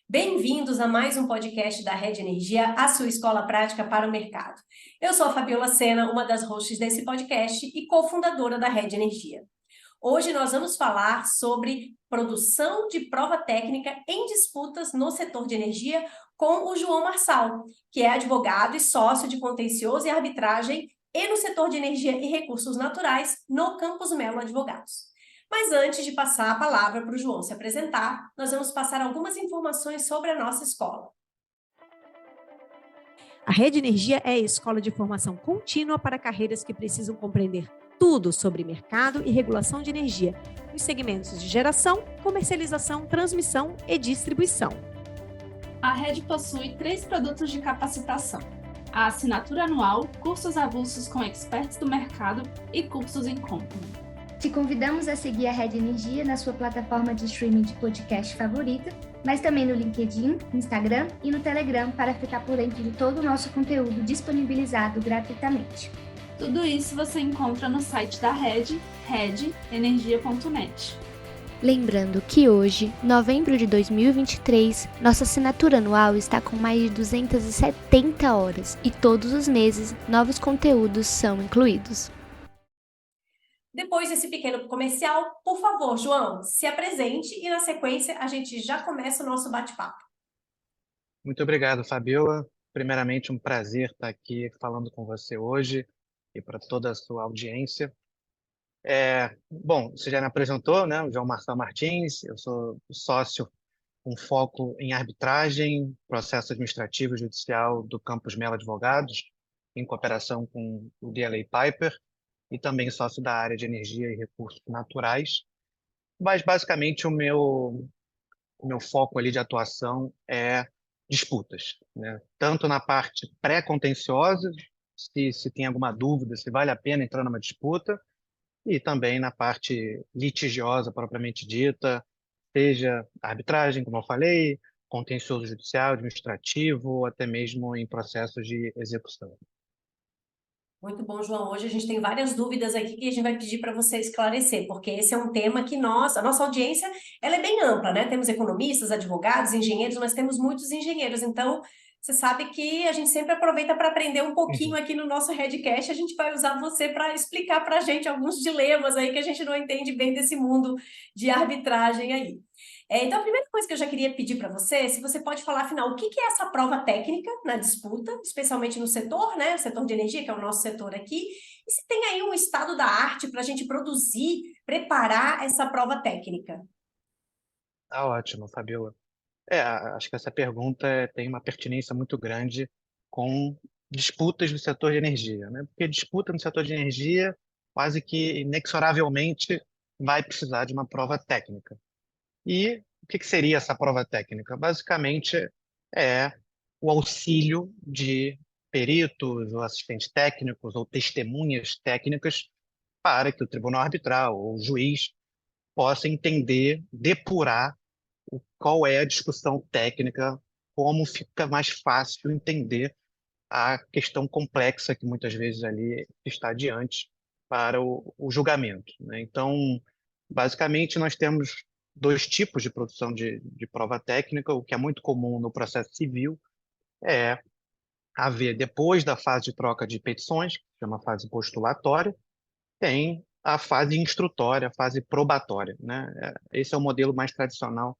Bem-vindos a mais um podcast da Rede Energia, a sua escola prática para o mercado. Eu sou a Fabiola Sena, uma das hosts desse podcast e cofundadora da Rede Energia. Hoje nós vamos falar sobre produção de prova técnica em disputas no setor de energia com o João Marçal, que é advogado e sócio de contencioso e arbitragem e no setor de energia e recursos naturais no Campus Melo Advogados. Mas antes de passar a palavra para o João se apresentar, nós vamos passar algumas informações sobre a nossa escola. A Rede Energia é a escola de formação contínua para carreiras que precisam compreender tudo sobre mercado e regulação de energia, nos segmentos de geração, comercialização, transmissão e distribuição. A Rede possui 3 produtos de capacitação: a assinatura anual, cursos avulsos com experts do mercado e cursos em company. Te convidamos a seguir a Rede Energia na sua plataforma de streaming de podcast favorita, mas também no LinkedIn, Instagram e no Telegram para ficar por dentro de todo o nosso conteúdo disponibilizado gratuitamente. Tudo isso você encontra no site da Rede, redenergia.net. Lembrando que hoje, novembro de 2023, nossa assinatura anual está com mais de 270 horas e todos os meses novos conteúdos são incluídos. Depois desse pequeno comercial, por favor, João, se apresente e na sequência a gente já começa o nosso bate-papo. Muito obrigado, Fabiola. Primeiramente, um prazer estar aqui falando com você hoje e para toda a sua audiência. Bom, você já me apresentou, né? O João Marçal Martins, eu sou sócio com foco em arbitragem, processo administrativo e judicial do Campus Melo Advogados, em cooperação com o DLA Piper, e também sócio da área de energia e recursos naturais. Mas, basicamente, o meu foco ali de atuação é disputas, né? Tanto na parte pré-contenciosa, se tem alguma dúvida, se vale a pena entrar numa disputa, e também na parte litigiosa propriamente dita, seja arbitragem, como eu falei, contencioso judicial, administrativo, ou até mesmo em processos de execução. Muito bom, João. Hoje a gente tem várias dúvidas aqui que a gente vai pedir para você esclarecer, porque esse é um tema que a nossa audiência, ela é bem ampla, né? Temos economistas, advogados, engenheiros, mas temos muitos engenheiros. Então, você sabe que a gente sempre aproveita para aprender um pouquinho aqui no nosso Redcast. A gente vai usar você para explicar para a gente alguns dilemas aí que a gente não entende bem desse mundo de arbitragem aí. Então, a primeira coisa que eu já queria pedir para você, se você pode falar, afinal, o que é essa prova técnica na disputa, especialmente no setor, né, o setor de energia, que é o nosso setor aqui, e se tem aí um estado da arte para a gente produzir, preparar essa prova técnica? Tá ótimo, Fabiola. Acho que essa pergunta tem uma pertinência muito grande com disputas no setor de energia, né? Porque disputa no setor de energia quase que inexoravelmente vai precisar de uma prova técnica. E o que seria essa prova técnica? Basicamente, é o auxílio de peritos, ou assistentes técnicos, ou testemunhas técnicas para que o tribunal arbitral ou o juiz possa entender, depurar qual é a discussão técnica, como fica mais fácil entender a questão complexa que muitas vezes ali está diante para o julgamento, né? Então, basicamente, nós temos 2 tipos de produção de prova técnica. O que é muito comum no processo civil é haver, depois da fase de troca de petições, que é uma fase postulatória, tem a fase instrutória, a fase probatória, né? Esse é o modelo mais tradicional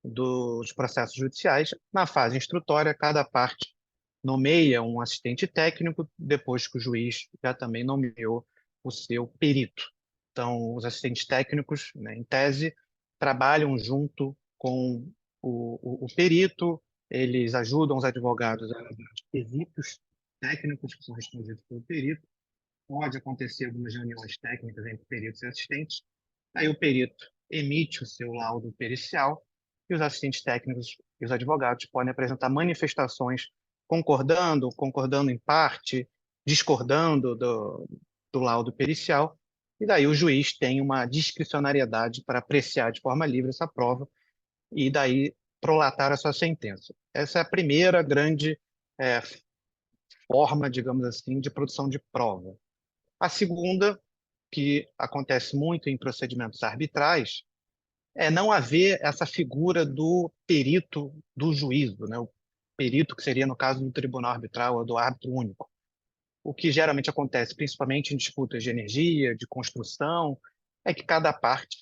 dos processos judiciais. Na fase instrutória, cada parte nomeia um assistente técnico, depois que o juiz já também nomeou o seu perito. Então, os assistentes técnicos, né, em tese, trabalham junto com o perito, eles ajudam os advogados a elaborar os quesitos técnicos que são respondidos pelo perito. Pode acontecer algumas reuniões técnicas entre peritos e assistentes. Aí o perito emite o seu laudo pericial e os assistentes técnicos e os advogados podem apresentar manifestações concordando em parte, discordando do laudo pericial, e daí o juiz tem uma discricionariedade para apreciar de forma livre essa prova e daí prolatar a sua sentença. Essa é a primeira grande forma, digamos assim, de produção de prova. A segunda, que acontece muito em procedimentos arbitrais, é não haver essa figura do perito do juízo, né? O perito que seria, no caso do tribunal arbitral ou do árbitro único. O que geralmente acontece, principalmente em disputas de energia, de construção, é que cada parte,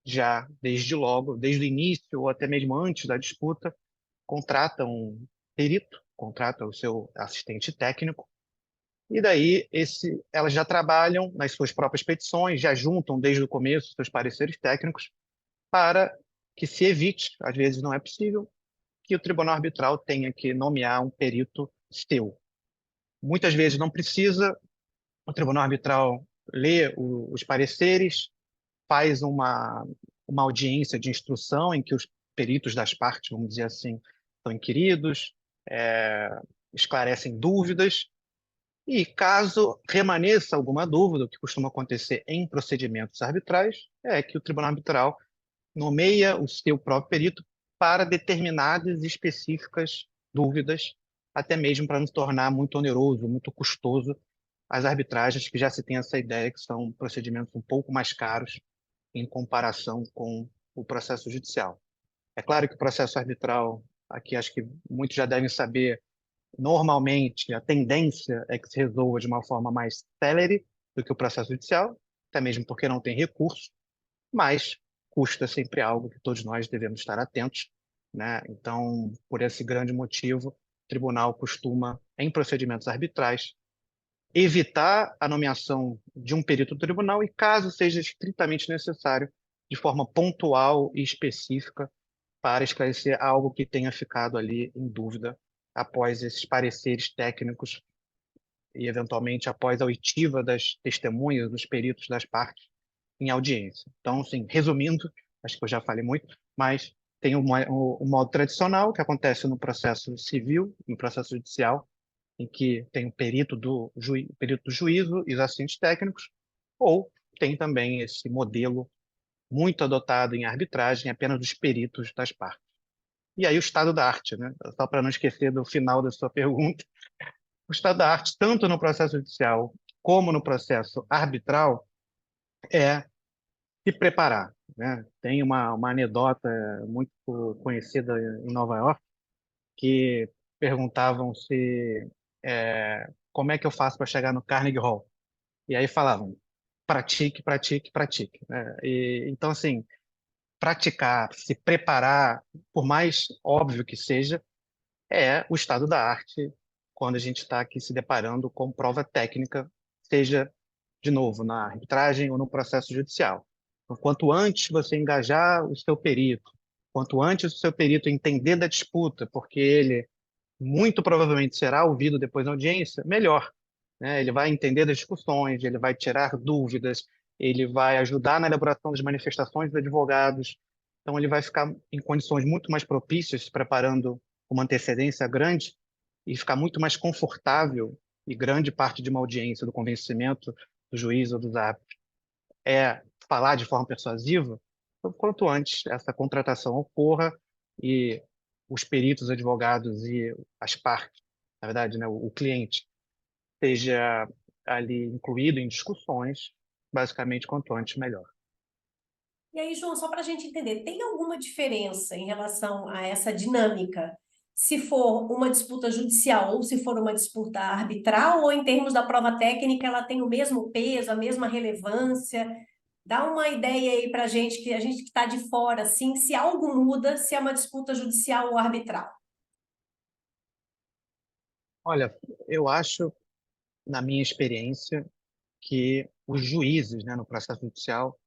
já desde logo, desde o início ou até mesmo antes da disputa, contrata um perito, contrata o seu assistente técnico, e daí elas já trabalham nas suas próprias petições, já juntam desde o começo seus pareceres técnicos para que se evite, às vezes não é possível, que o tribunal arbitral tenha que nomear um perito seu. Muitas vezes não precisa, o tribunal arbitral lê os pareceres, faz uma audiência de instrução em que os peritos das partes, vamos dizer assim, são inquiridos, é, esclarecem dúvidas, e caso remaneça alguma dúvida, o que costuma acontecer em procedimentos arbitrais, é que o tribunal arbitral nomeia o seu próprio perito para determinadas e específicas dúvidas, até mesmo para não se tornar muito oneroso, muito custoso as arbitragens, que já se tem essa ideia que são procedimentos um pouco mais caros em comparação com o processo judicial. É claro que o processo arbitral, aqui acho que muitos já devem saber, normalmente a tendência é que se resolva de uma forma mais célere do que o processo judicial, até mesmo porque não tem recurso, mas custo é sempre algo que todos nós devemos estar atentos, né? Então, por esse grande motivo, o tribunal costuma, em procedimentos arbitrais, evitar a nomeação de um perito do tribunal e, caso seja estritamente necessário, de forma pontual e específica, para esclarecer algo que tenha ficado ali em dúvida após esses pareceres técnicos e, eventualmente, após a oitiva das testemunhas, dos peritos das partes em audiência. Então, assim, resumindo, acho que eu já falei muito, mas tem o modo tradicional, que acontece no processo civil, no processo judicial, em que tem o perito do juízo e os assistentes técnicos, ou tem também esse modelo muito adotado em arbitragem, apenas dos peritos das partes. E aí o estado da arte, né? Só para não esquecer do final da sua pergunta, o estado da arte, tanto no processo judicial como no processo arbitral, é se preparar, né? Tem uma anedota muito conhecida em Nova York, que perguntavam se como é que eu faço para chegar no Carnegie Hall. E aí falavam, pratique, pratique, pratique, né? Então, assim, praticar, se preparar, por mais óbvio que seja, é o estado da arte quando a gente está aqui se deparando com prova técnica, seja, de novo, na arbitragem ou no processo judicial. Então, quanto antes você engajar o seu perito, quanto antes o seu perito entender da disputa, porque ele muito provavelmente será ouvido depois da audiência, melhor, né? Ele vai entender das discussões, ele vai tirar dúvidas, ele vai ajudar na elaboração das manifestações dos advogados, então ele vai ficar em condições muito mais propícias, se preparando uma antecedência grande, e ficar muito mais confortável, e grande parte de uma audiência, do convencimento do juiz ou dos árbitros, é falar de forma persuasiva, então, quanto antes essa contratação ocorra e os peritos, advogados e as partes, na verdade, né, o cliente, esteja ali incluído em discussões, basicamente, quanto antes, melhor. E aí, João, só para a gente entender, tem alguma diferença em relação a essa dinâmica? Se for uma disputa judicial ou se for uma disputa arbitral, ou em termos da prova técnica, ela tem o mesmo peso, a mesma relevância? Dá uma ideia aí para a gente que está de fora, assim, se algo muda, se é uma disputa judicial ou arbitral. Olha, eu acho, na minha experiência, que os juízes, né, no processo judicial,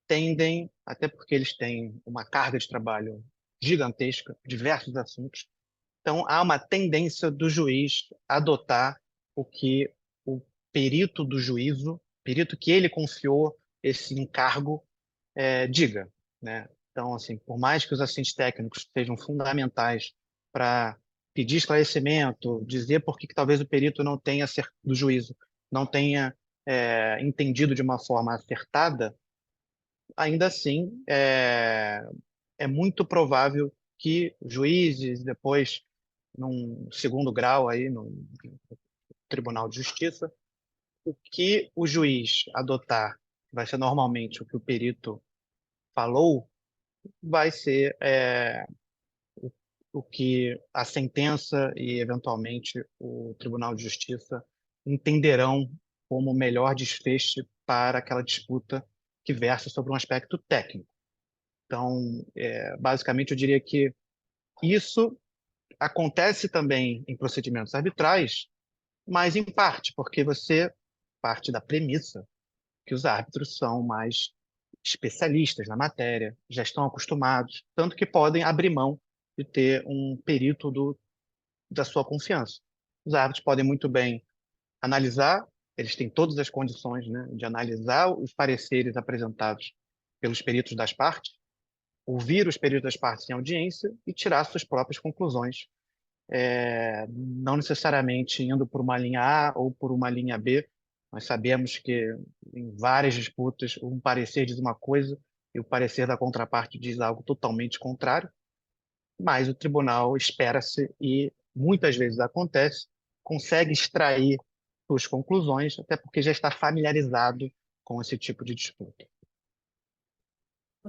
tendem, até porque eles têm uma carga de trabalho gigantesca, diversos assuntos, então há uma tendência do juiz adotar o que o perito do juízo, perito que ele confiou esse encargo, diga, né? Então, assim, por mais que os assistentes técnicos sejam fundamentais para pedir esclarecimento, dizer por que talvez o perito não tenha do juízo não tenha entendido de uma forma acertada, ainda assim é muito provável que juízes, depois, num segundo grau aí no Tribunal de Justiça, o que o juiz adotar vai ser normalmente o que o perito falou, vai ser o que a sentença e, eventualmente, o Tribunal de Justiça entenderão como o melhor desfecho para aquela disputa que versa sobre um aspecto técnico. Então, basicamente, eu diria que isso acontece também em procedimentos arbitrais, mas em parte, porque você parte da premissa que os árbitros são mais especialistas na matéria, já estão acostumados, tanto que podem abrir mão de ter um perito da sua confiança. Os árbitros podem muito bem analisar, eles têm todas as condições, né, de analisar os pareceres apresentados pelos peritos das partes, ouvir os peritos das partes em audiência e tirar suas próprias conclusões, não necessariamente indo por uma linha A ou por uma linha B. Nós sabemos que em várias disputas um parecer diz uma coisa e o parecer da contraparte diz algo totalmente contrário, mas o tribunal espera-se e muitas vezes acontece, consegue extrair suas conclusões, até porque já está familiarizado com esse tipo de disputa.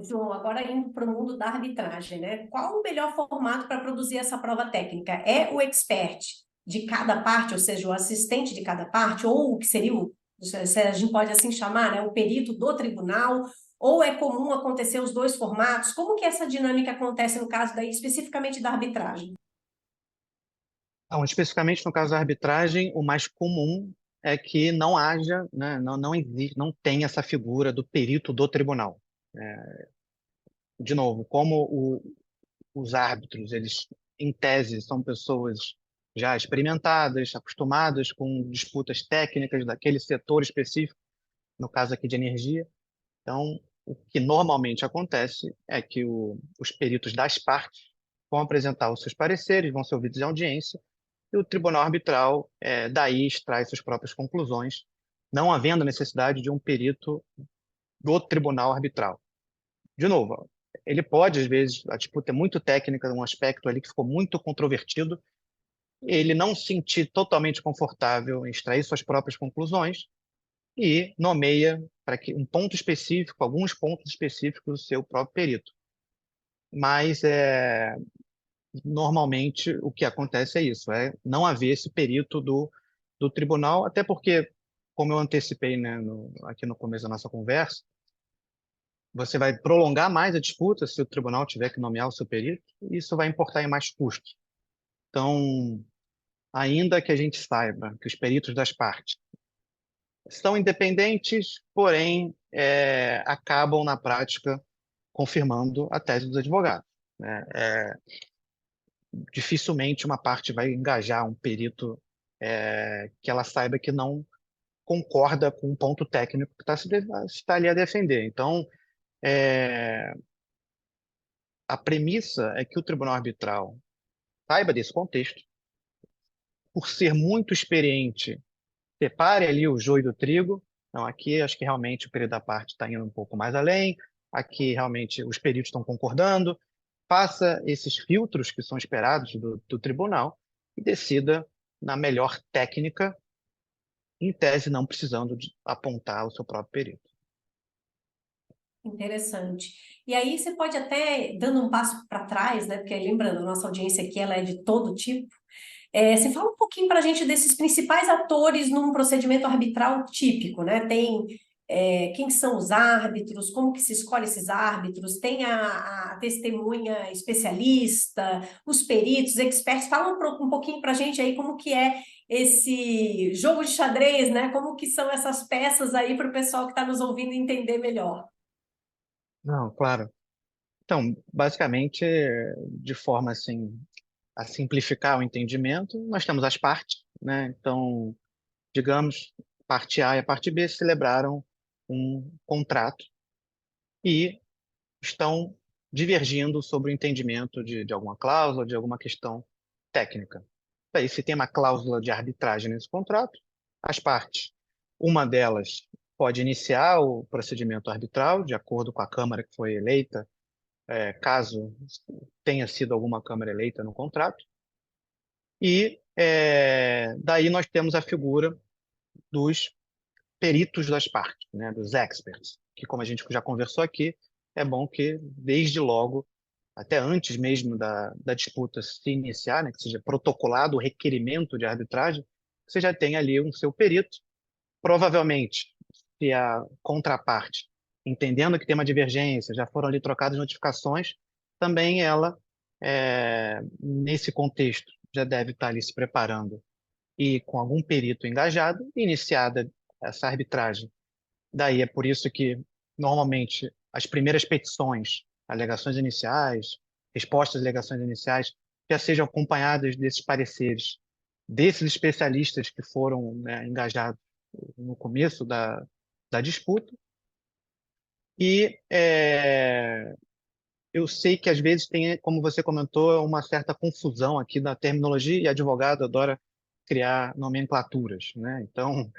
João, agora indo para o mundo da arbitragem, né? Qual o melhor formato para produzir essa prova técnica? É o expert de cada parte, ou seja, o assistente de cada parte, ou o que seria se a gente pode assim chamar, né? O perito do tribunal, ou é comum acontecer os dois formatos? Como que essa dinâmica acontece no caso daí, especificamente da arbitragem? Então, especificamente no caso da arbitragem, o mais comum é que não haja, né, não existe, não tem essa figura do perito do tribunal. De novo, como os árbitros, eles, em tese, são pessoas já experimentadas, acostumadas com disputas técnicas daquele setor específico, no caso aqui de energia. Então, o que normalmente acontece é que os peritos das partes vão apresentar os seus pareceres, vão ser ouvidos em audiência, e o tribunal arbitral daí extrai suas próprias conclusões, não havendo necessidade de um perito do tribunal arbitral. De novo, ele pode, às vezes, a disputa é muito técnica, um aspecto ali que ficou muito controvertido, ele não se sentir totalmente confortável em extrair suas próprias conclusões e nomeia para que um ponto específico, alguns pontos específicos do seu próprio perito. Mas normalmente o que acontece é isso, não haver esse perito do tribunal, até porque, como eu antecipei, né, aqui no começo da nossa conversa, você vai prolongar mais a disputa se o tribunal tiver que nomear o seu perito, e isso vai importar em mais custos. Então, ainda que a gente saiba que os peritos das partes são independentes, porém acabam na prática confirmando a tese dos advogados, né? Dificilmente uma parte vai engajar um perito que ela saiba que não concorda com um ponto técnico que está ali a defender. Então, a premissa é que o tribunal arbitral saiba desse contexto, por ser muito experiente, separe ali o joio do trigo. Então, aqui acho que realmente o perito da parte está indo um pouco mais além, aqui realmente os peritos estão concordando, faça esses filtros que são esperados do tribunal e decida na melhor técnica, em tese não precisando de apontar o seu próprio perito. Interessante. E aí você pode até, dando um passo para trás, né? Porque lembrando, a nossa audiência aqui ela é de todo tipo. Você fala um pouquinho para a gente desses principais atores num procedimento arbitral típico, né? Tem quem são os árbitros, como que se escolhe esses árbitros, tem a testemunha especialista, os peritos, experts. Fala um pouquinho para a gente aí como que é esse jogo de xadrez, né? Como que são essas peças aí para o pessoal que está nos ouvindo entender melhor. Não, claro. Então, basicamente, de forma assim, a simplificar o entendimento, nós temos as partes, né? Então, digamos, parte A e a parte B celebraram um contrato e estão divergindo sobre o entendimento de alguma cláusula, de alguma questão técnica. Daí, se tem uma cláusula de arbitragem nesse contrato, as partes, uma delas pode iniciar o procedimento arbitral, de acordo com a Câmara que foi eleita, caso tenha sido alguma Câmara eleita no contrato, e daí nós temos a figura dos peritos das partes, né, dos experts, que, como a gente já conversou aqui, é bom que, desde logo, até antes mesmo da disputa se iniciar, né, que seja protocolado o requerimento de arbitragem, você já tem ali um seu perito. Provavelmente, se a contraparte, entendendo que tem uma divergência, já foram ali trocadas notificações, também ela, nesse contexto, já deve estar ali se preparando e com algum perito engajado, iniciada essa arbitragem. Daí é por isso que, normalmente, as primeiras petições, alegações iniciais, respostas às alegações iniciais, já sejam acompanhadas desses pareceres, desses especialistas que foram, né, engajados no começo da disputa. E eu sei que, às vezes, tem, como você comentou, uma certa confusão aqui na terminologia, e advogado adora criar nomenclaturas, né? Então,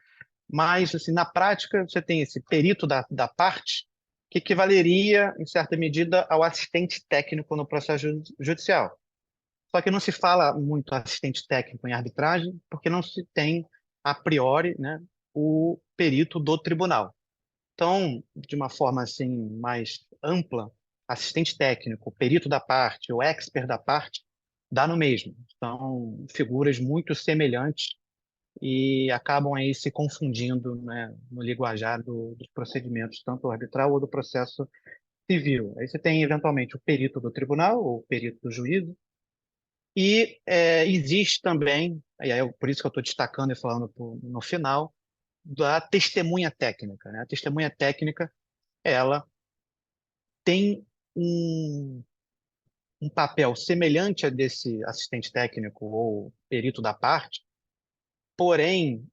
mas, assim, na prática, você tem esse perito da parte, que equivaleria, em certa medida, ao assistente técnico no processo judicial. Só que não se fala muito assistente técnico em arbitragem, porque não se tem, a priori, né, o perito do tribunal. Então, de uma forma assim mais ampla, assistente técnico, perito da parte, ou expert da parte, dá no mesmo. São figuras muito semelhantes e acabam aí se confundindo, né, no linguajar dos procedimentos, tanto arbitral ou do processo civil. Aí você tem, eventualmente, o perito do tribunal ou o perito do juízo, e existe também, e aí por isso que eu estou destacando e falando no final, da testemunha técnica, né? A testemunha técnica, ela tem um papel semelhante a desse assistente técnico ou perito da parte, porém,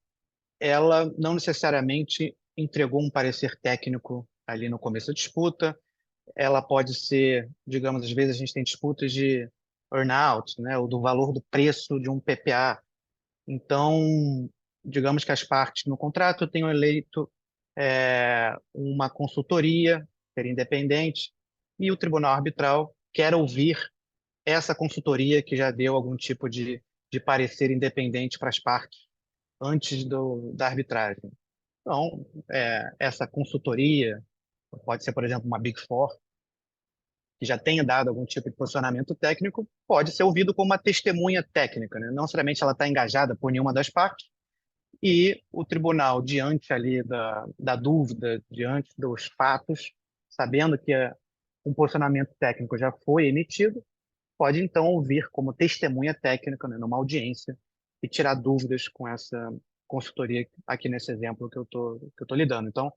ela não necessariamente entregou um parecer técnico ali no começo da disputa. Ela pode ser, digamos, às vezes a gente tem disputas de earn-out, né, ou do valor do preço de um PPA. Então, digamos que as partes no contrato tenham eleito uma consultoria, ser independente, e o tribunal arbitral quer ouvir essa consultoria que já deu algum tipo de parecer independente para as partes antes da arbitragem. Então, essa consultoria pode ser, por exemplo, uma Big Four, que já tenha dado algum tipo de posicionamento técnico, pode ser ouvido como uma testemunha técnica, né? Não necessariamente ela está engajada por nenhuma das partes, e o tribunal, diante ali da dúvida, diante dos fatos, sabendo que um posicionamento técnico já foi emitido, pode então ouvir como testemunha técnica, né, numa audiência, e tirar dúvidas com essa consultoria aqui nesse exemplo que eu tô lidando. Então,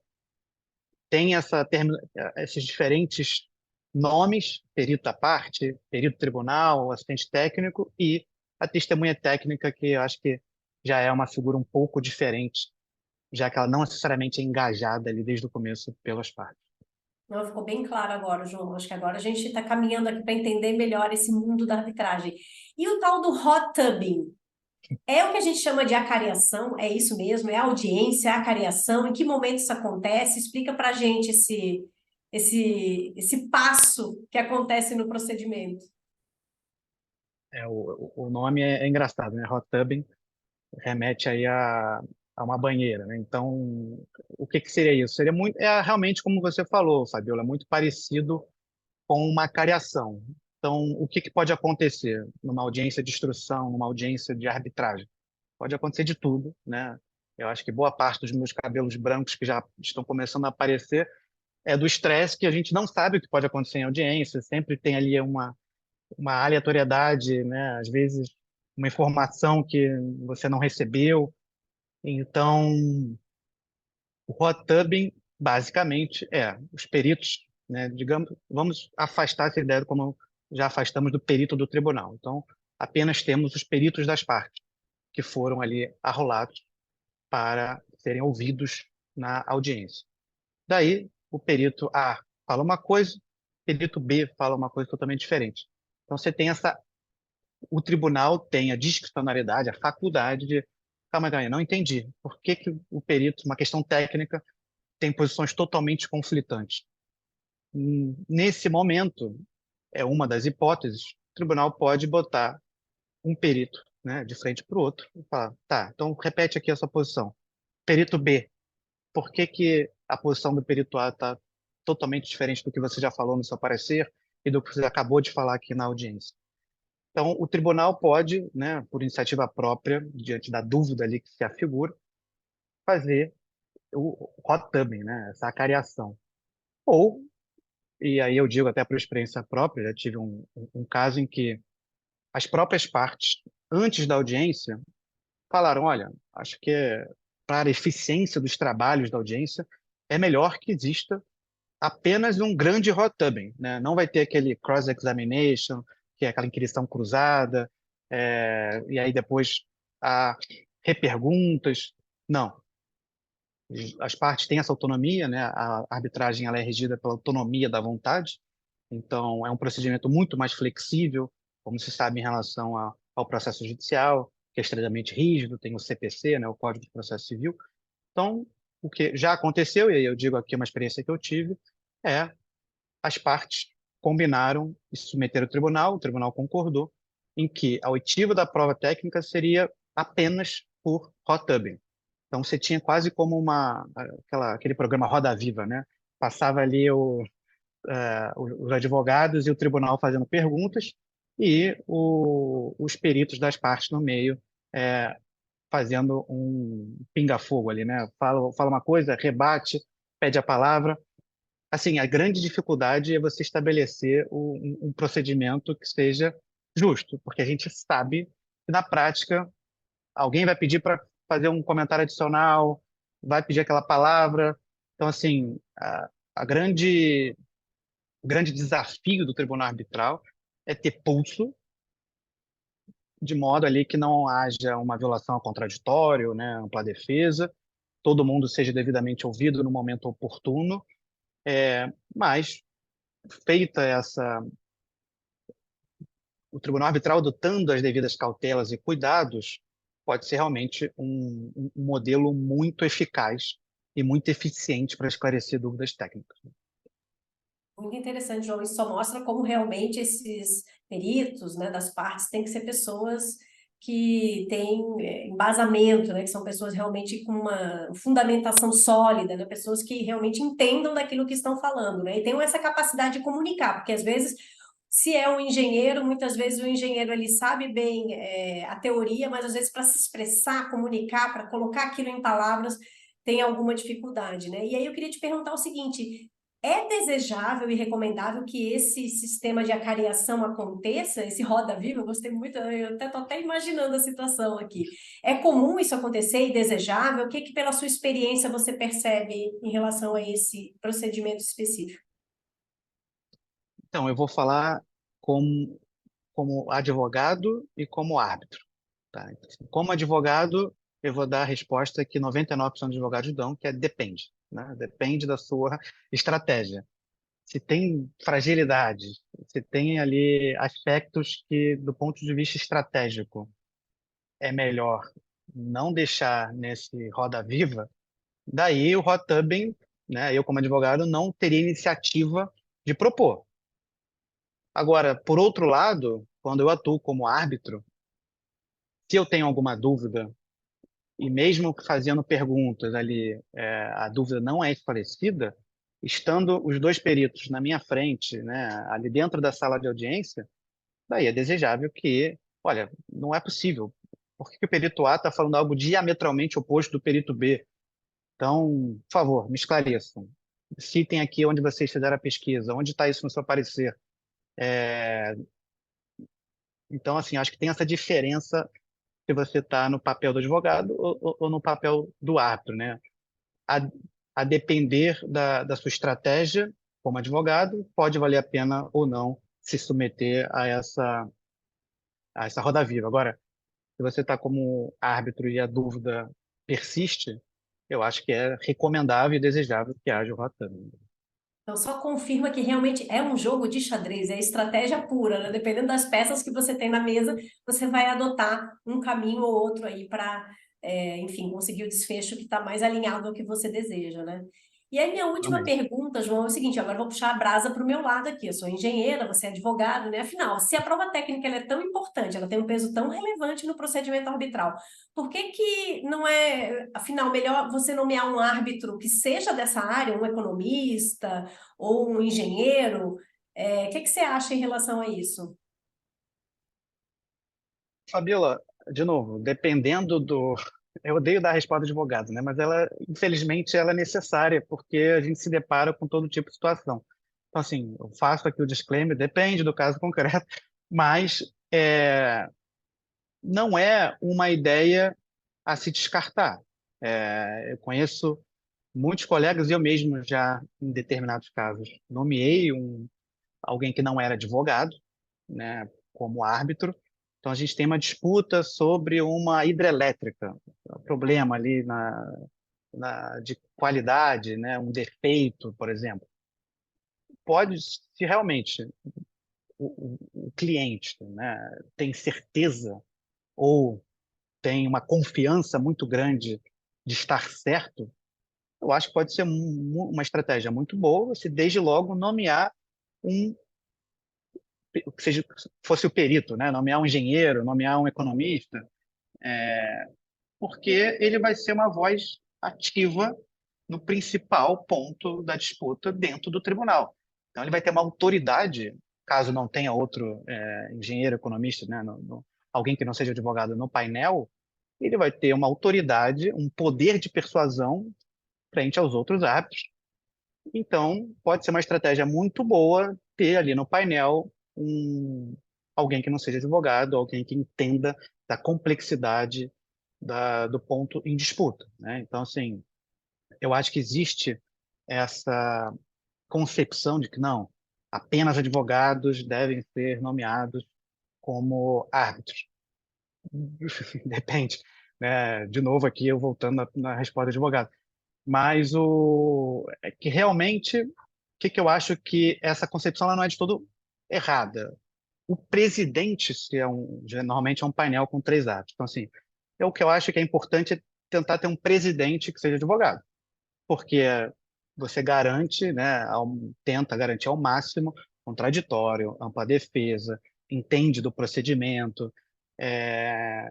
tem esses diferentes nomes: perito à parte, perito tribunal, assistente técnico e a testemunha técnica, que eu acho que já é uma figura um pouco diferente, já que ela não necessariamente é engajada ali desde o começo pelas partes. Não, ficou bem claro agora, João. Acho que agora a gente está caminhando aqui para entender melhor esse mundo da arbitragem. E o tal do hot tubbing? É o que a gente chama de acariação? É isso mesmo? É audiência, é acariação? Em que momento isso acontece? Explica para a gente esse passo que acontece no procedimento. O nome é engraçado, né? Hot tubbing remete aí a uma banheira, né? Então, o que seria isso? Seria realmente como você falou, Fabiola, muito parecido com uma cariação. Então, o que pode acontecer numa audiência de instrução, numa audiência de arbitragem? Pode acontecer de tudo, né? Eu acho que boa parte dos meus cabelos brancos que já estão começando a aparecer é do estresse, que a gente não sabe o que pode acontecer em audiência, sempre tem ali uma aleatoriedade, né? Às vezes uma informação que você não recebeu. Então, o hot tubbing, basicamente, os peritos, né? Digamos, vamos afastar essa ideia como já afastamos do perito do tribunal. Então, apenas temos os peritos das partes que foram ali arrolados para serem ouvidos na audiência. Daí, o perito A fala uma coisa, o perito B fala uma coisa totalmente diferente. Então, você tem o tribunal tem a discricionariedade, a faculdade de, calma aí, não entendi. Por que o perito, uma questão técnica, tem posições totalmente conflitantes? Nesse momento, é uma das hipóteses, o tribunal pode botar um perito, né, de frente para o outro e falar, tá, então repete aqui a sua posição. Perito B, por que a posição do perito A está totalmente diferente do que você já falou no seu parecer e do que você acabou de falar aqui na audiência. Então, o tribunal pode, né, por iniciativa própria, diante da dúvida ali que se afigura, fazer o hot tubbing, né, essa acariação. Ou, e aí eu digo até por experiência própria, já tive um caso em que as próprias partes, antes da audiência, falaram, olha, acho que para a eficiência dos trabalhos da audiência, é melhor que exista apenas um grande hot tubbing, né? Não vai ter aquele cross-examination, que é aquela inquirição cruzada, e aí depois há reperguntas. Não. As partes têm essa autonomia, né? A arbitragem ela é regida pela autonomia da vontade, então é um procedimento muito mais flexível, como se sabe em relação ao processo judicial, que é extremamente rígido, tem o CPC, né? O Código de Processo Civil. Então, o que já aconteceu, e aí eu digo aqui uma experiência que eu tive, é as partes combinaram e se submeteram ao tribunal, o tribunal concordou em que a oitiva da prova técnica seria apenas por hot tubbing. Então você tinha quase como aquele programa Roda Viva, né? Passava ali os advogados e o tribunal fazendo perguntas e os peritos das partes no meio fazendo um pinga-fogo ali, né? Fala uma coisa, rebate, pede a palavra. Assim, a grande dificuldade é você estabelecer um procedimento que seja justo, porque a gente sabe que, na prática, alguém vai pedir para fazer um comentário adicional, vai pedir aquela palavra. Então, assim, o grande desafio do tribunal arbitral é ter pulso, de modo ali que não haja uma violação ao contraditório, né, ampla defesa, todo mundo seja devidamente ouvido no momento oportuno, mas feita o tribunal arbitral adotando as devidas cautelas e cuidados, pode ser realmente um modelo muito eficaz e muito eficiente para esclarecer dúvidas técnicas. Muito interessante, João. Isso só mostra como realmente esses peritos, né, das partes têm que ser pessoas que têm embasamento, né, que são pessoas realmente com uma fundamentação sólida, né, pessoas que realmente entendam daquilo que estão falando, né, e tenham essa capacidade de comunicar, porque às vezes, se é um engenheiro, muitas vezes o engenheiro ele sabe bem a teoria, mas às vezes para se expressar, comunicar, para colocar aquilo em palavras, tem alguma dificuldade, né? E aí eu queria te perguntar o seguinte: é desejável e recomendável que esse sistema de acariação aconteça, esse roda-viva? Eu gostei muito, eu estou até imaginando a situação aqui. É comum isso acontecer e desejável? O que pela sua experiência, você percebe em relação a esse procedimento específico? Então, eu vou falar como advogado e como árbitro. Tá? Então, assim, como advogado, eu vou dar a resposta que 99% dos advogados dão, que é depende. Né? Depende da sua estratégia. Se tem fragilidade, se tem ali aspectos que, do ponto de vista estratégico, é melhor não deixar nesse roda-viva, daí o hot tubbing, né, eu como advogado não teria iniciativa de propor. Agora, por outro lado, quando eu atuo como árbitro, se eu tenho alguma dúvida, e mesmo fazendo perguntas ali, a dúvida não é esclarecida, estando os dois peritos na minha frente, né, ali dentro da sala de audiência, daí é desejável que, olha, não é possível. Por que o perito A está falando algo diametralmente oposto do perito B? Então, por favor, me esclareçam. Citem aqui onde vocês fizeram a pesquisa, onde está isso no seu parecer. Então, assim, acho que tem essa diferença se você está no papel do advogado ou no papel do árbitro, né? A, a depender da sua estratégia como advogado, pode valer a pena ou não se submeter a essa roda viva. Agora, se você está como árbitro e a dúvida persiste, eu acho que é recomendável e desejável que haja o rotatório. Então, só confirma que realmente é um jogo de xadrez, é estratégia pura, né? Dependendo das peças que você tem na mesa, você vai adotar um caminho ou outro aí para, enfim, conseguir o desfecho que está mais alinhado ao que você deseja, né? E E aí, minha última Amém. pergunta, João, é o seguinte, agora eu vou puxar a brasa para o meu lado aqui. Eu sou engenheira, você é advogado, né? Afinal, se a prova técnica ela é tão importante, ela tem um peso tão relevante no procedimento arbitral, por que que não é, afinal, melhor você nomear um árbitro que seja dessa área, um economista ou um engenheiro? O que que você acha em relação a isso? Fabiola, de novo, dependendo do. Eu odeio dar a resposta de advogado, né? Mas ela, infelizmente, ela é necessária, porque a gente se depara com todo tipo de situação. Então, assim, eu faço aqui o disclaimer, depende do caso concreto, mas não é uma ideia a se descartar. Eu conheço muitos colegas, e eu mesmo já, em determinados casos, nomeei alguém que não era advogado, né, como árbitro. Então, a gente tem uma disputa sobre uma hidrelétrica, um problema ali de qualidade, né, um defeito, por exemplo. Pode, se realmente o cliente, né, tem certeza ou tem uma confiança muito grande de estar certo, eu acho que pode ser uma estratégia muito boa se desde logo nomear um que seja fosse o perito, né? Nomear um engenheiro, nomear um economista, porque ele vai ser uma voz ativa no principal ponto da disputa dentro do tribunal. Então ele vai ter uma autoridade, caso não tenha outro engenheiro, economista, né? Alguém que não seja advogado no painel, ele vai ter uma autoridade, um poder de persuasão frente aos outros árbitros. Então, pode ser uma estratégia muito boa ter ali no painel alguém que não seja advogado, alguém que entenda da complexidade do ponto em disputa, né? Então, assim, eu acho que existe essa concepção de que não, apenas advogados devem ser nomeados como árbitros. Depende, né? De novo aqui, eu voltando na resposta de advogado. Mas é que realmente, o que eu acho que essa concepção ela não é de todo errada. O presidente, normalmente é um painel com 3 atos. Então, assim, o que eu acho que é importante é tentar ter um presidente que seja advogado, porque você garante, né, tenta garantir ao máximo contraditório, ampla defesa, entende do procedimento,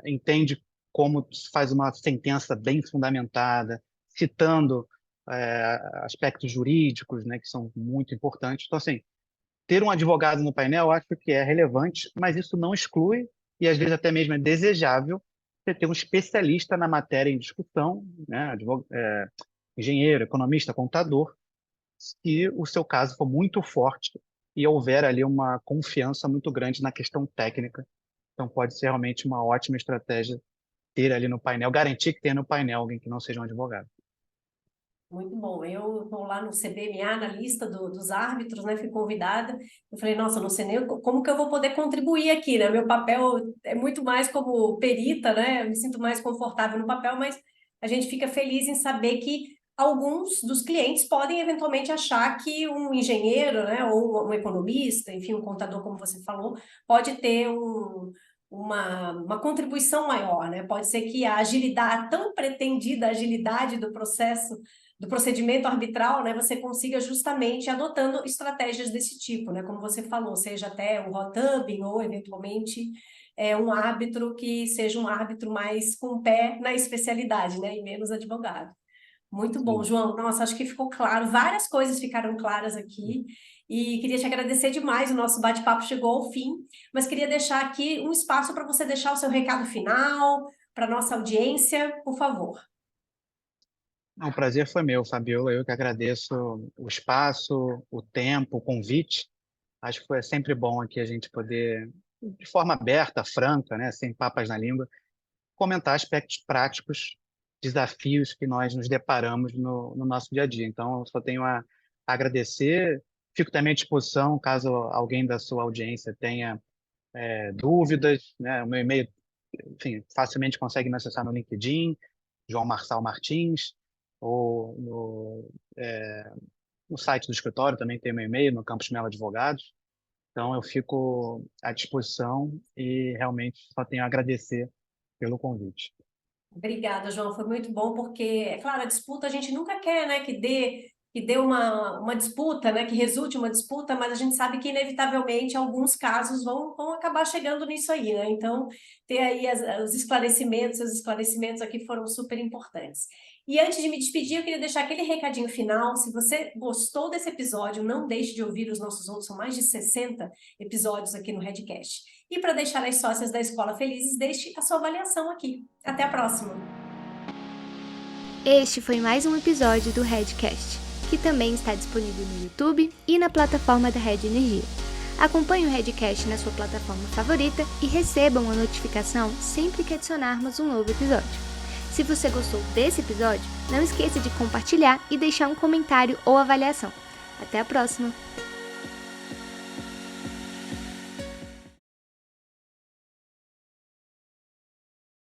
entende como se faz uma sentença bem fundamentada, citando aspectos jurídicos, né, que são muito importantes. Então, assim, ter um advogado no painel eu acho que é relevante, mas isso não exclui, e às vezes até mesmo é desejável, você ter um especialista na matéria em discussão, né, engenheiro, economista, contador, se o seu caso for muito forte e houver ali uma confiança muito grande na questão técnica. Então pode ser realmente uma ótima estratégia ter ali no painel, garantir que tenha no painel alguém que não seja um advogado. Muito bom. Eu estou lá no CBMA, na lista dos árbitros, né? Fui convidada. Eu falei, nossa, não sei nem como que eu vou poder contribuir aqui, né? Meu papel é muito mais como perita, né? Eu me sinto mais confortável no papel, mas a gente fica feliz em saber que alguns dos clientes podem eventualmente achar que um engenheiro, né? Ou um economista, enfim, um contador, como você falou, pode ter uma contribuição maior, né? Pode ser que a agilidade, a tão pretendida agilidade do processo do procedimento arbitral, né, você consiga justamente adotando estratégias desse tipo, né, como você falou, seja até um hot tubbing ou eventualmente um árbitro que seja um árbitro mais com o pé na especialidade, né, e menos advogado. Muito bom, Sim. João. Nossa, acho que ficou claro, várias coisas ficaram claras aqui. E queria te agradecer demais. O nosso bate-papo chegou ao fim, mas queria deixar aqui um espaço para você deixar o seu recado final para a nossa audiência, por favor. O prazer foi meu, Fabiola. Eu que agradeço o espaço, o tempo, o convite. Acho que foi sempre bom aqui a gente poder, de forma aberta, franca, né, sem papas na língua, comentar aspectos práticos, desafios que nós nos deparamos no nosso dia a dia. Então, eu só tenho a agradecer. Fico também à disposição, caso alguém da sua audiência tenha dúvidas, né? O meu e-mail, enfim, facilmente consegue me acessar no LinkedIn, João Marçal Martins, ou no site do escritório também tem meu e-mail, no Campus Melo Advogados. Então, eu fico à disposição e realmente só tenho a agradecer pelo convite. Obrigada, João. Foi muito bom, porque, é claro, a disputa a gente nunca quer, né, que dê que dê uma disputa, né, que resulte uma disputa, mas a gente sabe que inevitavelmente alguns casos vão acabar chegando nisso aí, né? Então, ter aí os esclarecimentos aqui foram super importantes. E antes de me despedir, eu queria deixar aquele recadinho final. Se você gostou desse episódio, não deixe de ouvir os nossos outros, são mais de 60 episódios aqui no Redcast. E para deixar as sócias da Escola felizes, deixe a sua avaliação aqui. Até a próxima! Este foi mais um episódio do Redcast, que também está disponível no YouTube e na plataforma da Red Energia. Acompanhe o Redcast na sua plataforma favorita e receba uma notificação sempre que adicionarmos um novo episódio. Se você gostou desse episódio, não esqueça de compartilhar e deixar um comentário ou avaliação. Até a próxima!